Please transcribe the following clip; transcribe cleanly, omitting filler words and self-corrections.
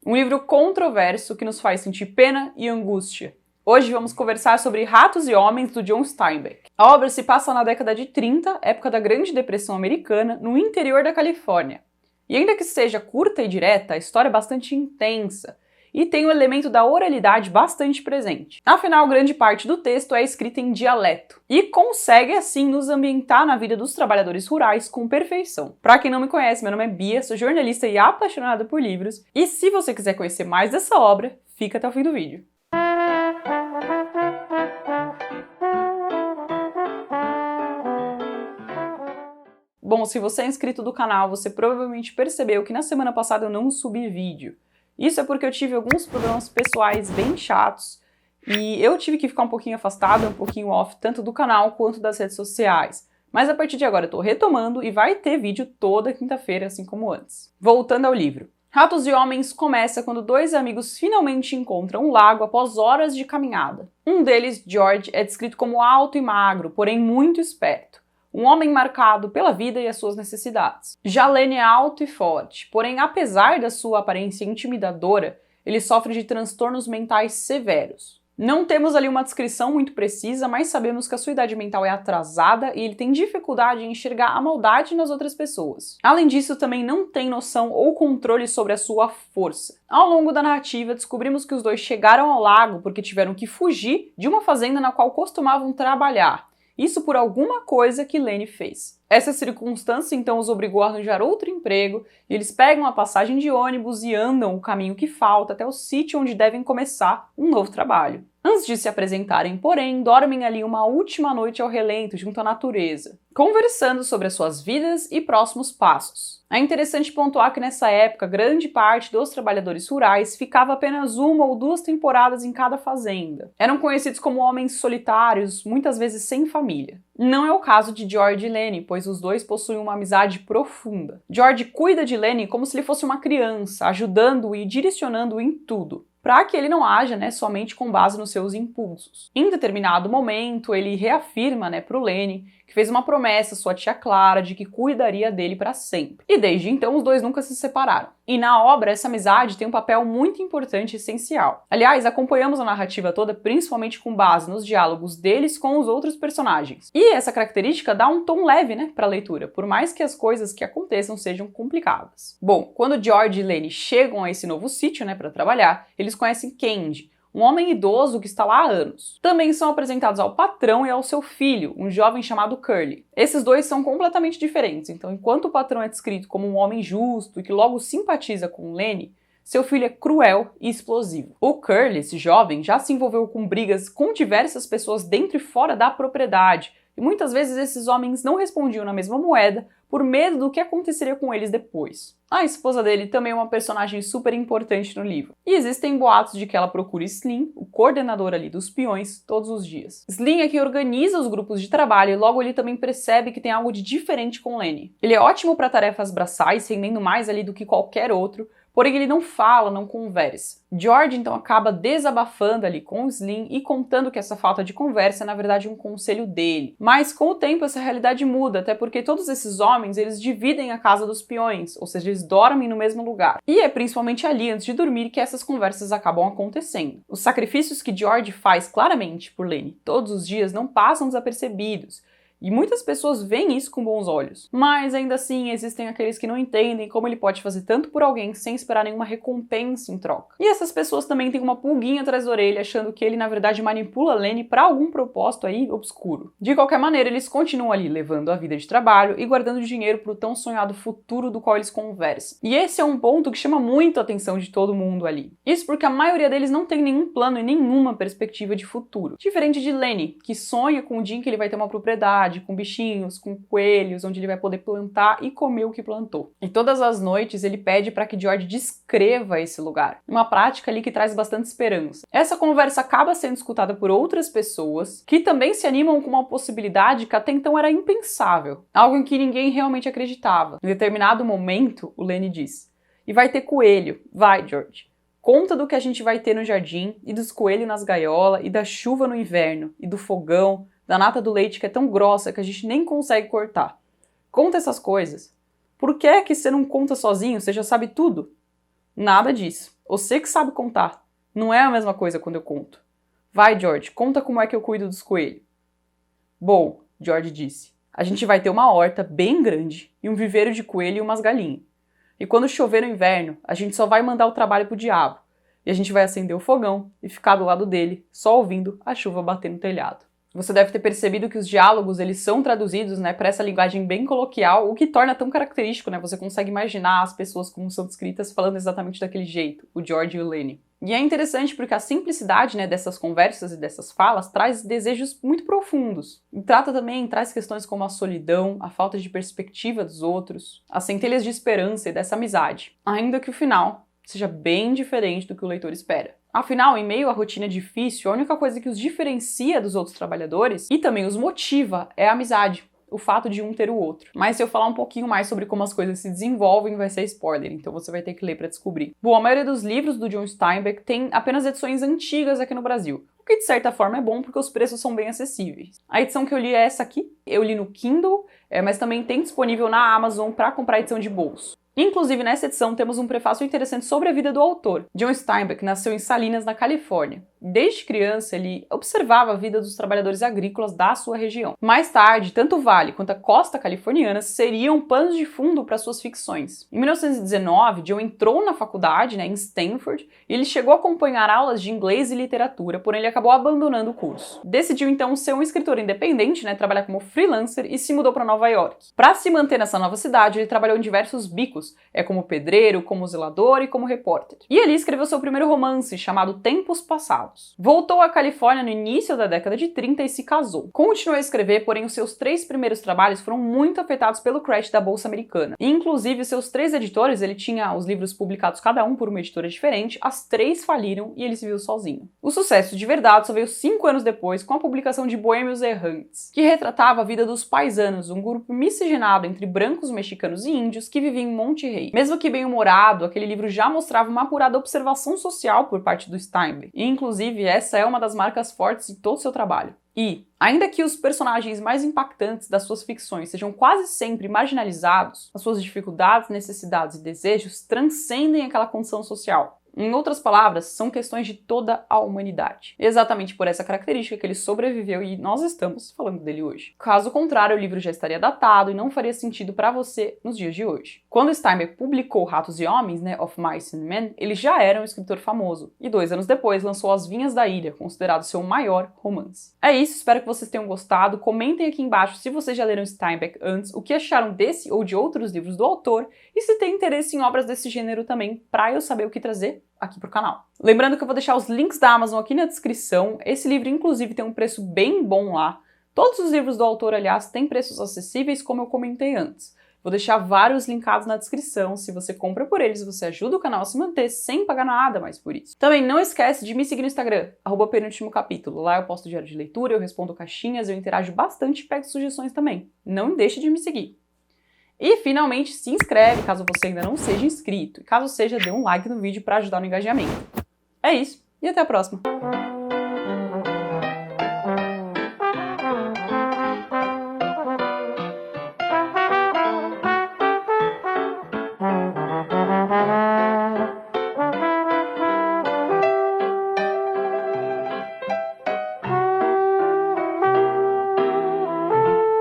um livro controverso que nos faz sentir pena e angústia. Hoje vamos conversar sobre Ratos e Homens, do John Steinbeck. A obra se passa na década de 30, época da Grande Depressão Americana, no interior da Califórnia. E ainda que seja curta e direta, a história é bastante intensa e tem o elemento da oralidade bastante presente. Afinal, grande parte do texto é escrita em dialeto e consegue, assim, nos ambientar na vida dos trabalhadores rurais com perfeição. Para quem não me conhece, meu nome é Bia, sou jornalista e apaixonada por livros, e se você quiser conhecer mais dessa obra, fica até o fim do vídeo. Bom, se você é inscrito do canal, você provavelmente percebeu que na semana passada eu não subi vídeo. Isso é porque eu tive alguns problemas pessoais bem chatos e eu tive que ficar um pouquinho afastada, um pouquinho off, tanto do canal quanto das redes sociais. Mas a partir de agora eu tô retomando e vai ter vídeo toda quinta-feira, assim como antes. Voltando ao livro. Ratos e Homens começa quando dois amigos finalmente encontram um lago após horas de caminhada. Um deles, George, é descrito como alto e magro, porém muito esperto. Um homem marcado pela vida e as suas necessidades. Já Lenny é alto e forte, porém apesar da sua aparência intimidadora, ele sofre de transtornos mentais severos. Não temos ali uma descrição muito precisa, mas sabemos que a sua idade mental é atrasada e ele tem dificuldade em enxergar a maldade nas outras pessoas. Além disso, também não tem noção ou controle sobre a sua força. Ao longo da narrativa, descobrimos que os dois chegaram ao lago porque tiveram que fugir de uma fazenda na qual costumavam trabalhar. Isso por alguma coisa que Lenny fez. Essa circunstância então os obrigou a arranjar outro emprego e eles pegam a passagem de ônibus e andam o caminho que falta até o sítio onde devem começar um novo trabalho. Antes de se apresentarem, porém, dormem ali uma última noite ao relento junto à natureza, conversando sobre as suas vidas e próximos passos. É interessante pontuar que nessa época, grande parte dos trabalhadores rurais ficava apenas 1 ou 2 temporadas em cada fazenda. Eram conhecidos como homens solitários, muitas vezes sem família. Não é o caso de George e Lenny, pois os dois possuem uma amizade profunda. George cuida de Lenny como se ele fosse uma criança, ajudando-o e direcionando-o em tudo, para que ele não haja, somente com base nos seus impulsos. Em determinado momento, ele reafirma, para o Lenny que fez uma promessa à sua tia Clara de que cuidaria dele para sempre. E desde então, os dois nunca se separaram. E na obra, essa amizade tem um papel muito importante e essencial. Aliás, acompanhamos a narrativa toda principalmente com base nos diálogos deles com os outros personagens. E essa característica dá um tom leve, para a leitura, por mais que as coisas que aconteçam sejam complicadas. Bom, quando George e Lenny chegam a esse novo sítio, para trabalhar, eles conhecem Candy, um homem idoso que está lá há anos. Também são apresentados ao patrão e ao seu filho, um jovem chamado Curly. Esses dois são completamente diferentes, então enquanto o patrão é descrito como um homem justo e que logo simpatiza com Lenny, seu filho é cruel e explosivo. O Curly, esse jovem, já se envolveu com brigas com diversas pessoas dentro e fora da propriedade, e muitas vezes esses homens não respondiam na mesma moeda por medo do que aconteceria com eles depois. A esposa dele também é uma personagem super importante no livro. E existem boatos de que ela procura Slim, o coordenador ali dos peões, todos os dias. Slim é quem organiza os grupos de trabalho e logo ele também percebe que tem algo de diferente com Lenny. Ele é ótimo para tarefas braçais, rendendo mais ali do que qualquer outro, porém ele não fala, não conversa. George então acaba desabafando ali com o Slim e contando que essa falta de conversa é na verdade um conselho dele. Mas com o tempo essa realidade muda, até porque todos esses homens eles dividem a casa dos peões, ou seja, eles dormem no mesmo lugar. E é principalmente ali antes de dormir que essas conversas acabam acontecendo. Os sacrifícios que George faz claramente por Lenny todos os dias não passam desapercebidos. E muitas pessoas veem isso com bons olhos. Mas ainda assim, existem aqueles que não entendem como ele pode fazer tanto por alguém sem esperar nenhuma recompensa em troca. E essas pessoas também têm uma pulguinha atrás da orelha, achando que ele na verdade manipula Lenny para algum propósito aí obscuro. De qualquer maneira, eles continuam ali levando a vida de trabalho e guardando dinheiro para o tão sonhado futuro do qual eles conversam. E esse é um ponto que chama muito a atenção de todo mundo ali. Isso porque a maioria deles não tem nenhum plano e nenhuma perspectiva de futuro. Diferente de Lenny, que sonha com o dia em que ele vai ter uma propriedade, com bichinhos, com coelhos, onde ele vai poder plantar e comer o que plantou. E todas as noites ele pede para que George descreva esse lugar. Uma prática ali que traz bastante esperança. Essa conversa acaba sendo escutada por outras pessoas que também se animam com uma possibilidade que até então era impensável. Algo em que ninguém realmente acreditava. Em determinado momento, o Lenny diz: "E vai ter coelho. Vai, George. Conta do que a gente vai ter no jardim, e dos coelhos nas gaiolas, e da chuva no inverno, e do fogão, da nata do leite que é tão grossa que a gente nem consegue cortar. Conta essas coisas. Por que é que você não conta sozinho? Você já sabe tudo?" Nada disso. Você que sabe contar. Não é a mesma coisa quando eu conto. Vai, George, conta como é que eu cuido dos coelhos. Bom, George disse, a gente vai ter uma horta bem grande e um viveiro de coelho e umas galinhas. E quando chover no inverno, a gente só vai mandar o trabalho pro diabo. E a gente vai acender o fogão e ficar do lado dele, só ouvindo a chuva bater no telhado. Você deve ter percebido que os diálogos eles são traduzidos, para essa linguagem bem coloquial, o que torna tão característico, Você consegue imaginar as pessoas como são descritas falando exatamente daquele jeito, o George e o Lenny. E é interessante porque a simplicidade, dessas conversas e dessas falas traz desejos muito profundos. E traz questões como a solidão, a falta de perspectiva dos outros, as centelhas de esperança e dessa amizade. Ainda que o final seja bem diferente do que o leitor espera. Afinal, em meio à rotina difícil, a única coisa que os diferencia dos outros trabalhadores e também os motiva é a amizade, o fato de um ter o outro. Mas se eu falar um pouquinho mais sobre como as coisas se desenvolvem, vai ser spoiler, então você vai ter que ler para descobrir. Bom, a maioria dos livros do John Steinbeck tem apenas edições antigas aqui no Brasil, o que de certa forma é bom porque os preços são bem acessíveis. A edição que eu li é essa aqui, eu li no Kindle, mas também tem disponível na Amazon para comprar a edição de bolso. Inclusive, nessa edição, temos um prefácio interessante sobre a vida do autor. John Steinbeck nasceu em Salinas, na Califórnia. Desde criança, ele observava a vida dos trabalhadores agrícolas da sua região. Mais tarde, tanto o Vale quanto a costa californiana seriam panos de fundo para suas ficções. Em 1919, John entrou na faculdade, em Stanford, e ele chegou a acompanhar aulas de inglês e literatura, porém ele acabou abandonando o curso. Decidiu, então, ser um escritor independente, trabalhar como freelancer e se mudou para Nova York. Para se manter nessa nova cidade, ele trabalhou em diversos bicos, como pedreiro, como zelador e como repórter. E ele escreveu seu primeiro romance, chamado Tempos Passados. Voltou à Califórnia no início da década de 30 e se casou. Continuou a escrever, porém os seus 3 primeiros trabalhos foram muito afetados pelo crash da Bolsa Americana. E, inclusive, os seus 3 editores, ele tinha os livros publicados cada um por uma editora diferente, as 3 faliram e ele se viu sozinho. O sucesso de verdade só veio 5 anos depois com a publicação de Boêmios Errantes, que retratava a vida dos paisanos, um grupo miscigenado entre brancos, mexicanos e índios que vivia em Monte Rei. Mesmo que bem-humorado, aquele livro já mostrava uma apurada observação social por parte do Steinbeck. E, inclusive, essa é uma das marcas fortes de todo o seu trabalho. E, ainda que os personagens mais impactantes das suas ficções sejam quase sempre marginalizados, as suas dificuldades, necessidades e desejos transcendem aquela condição social. Em outras palavras, são questões de toda a humanidade. Exatamente por essa característica que ele sobreviveu e nós estamos falando dele hoje. Caso contrário, o livro já estaria datado e não faria sentido para você nos dias de hoje. Quando Steinbeck publicou Ratos e Homens, Of Mice and Men, ele já era um escritor famoso. E 2 anos depois lançou As Vinhas da Ilha, considerado seu maior romance. É isso, espero que vocês tenham gostado. Comentem aqui embaixo se vocês já leram Steinbeck antes, o que acharam desse ou de outros livros do autor e se tem interesse em obras desse gênero também, para eu saber o que trazer aqui pro canal. Lembrando que eu vou deixar os links da Amazon aqui na descrição. Esse livro, inclusive, tem um preço bem bom lá. Todos os livros do autor, aliás, têm preços acessíveis, como eu comentei antes. Vou deixar vários linkados na descrição. Se você compra por eles, você ajuda o canal a se manter sem pagar nada mais por isso. Também não esquece de me seguir no Instagram, @penultimocapítulo. Lá eu posto diário de leitura, eu respondo caixinhas, eu interajo bastante e pego sugestões também. Não deixe de me seguir. E, finalmente, se inscreve caso você ainda não seja inscrito. E caso seja, dê um like no vídeo para ajudar no engajamento. É isso, e até a próxima!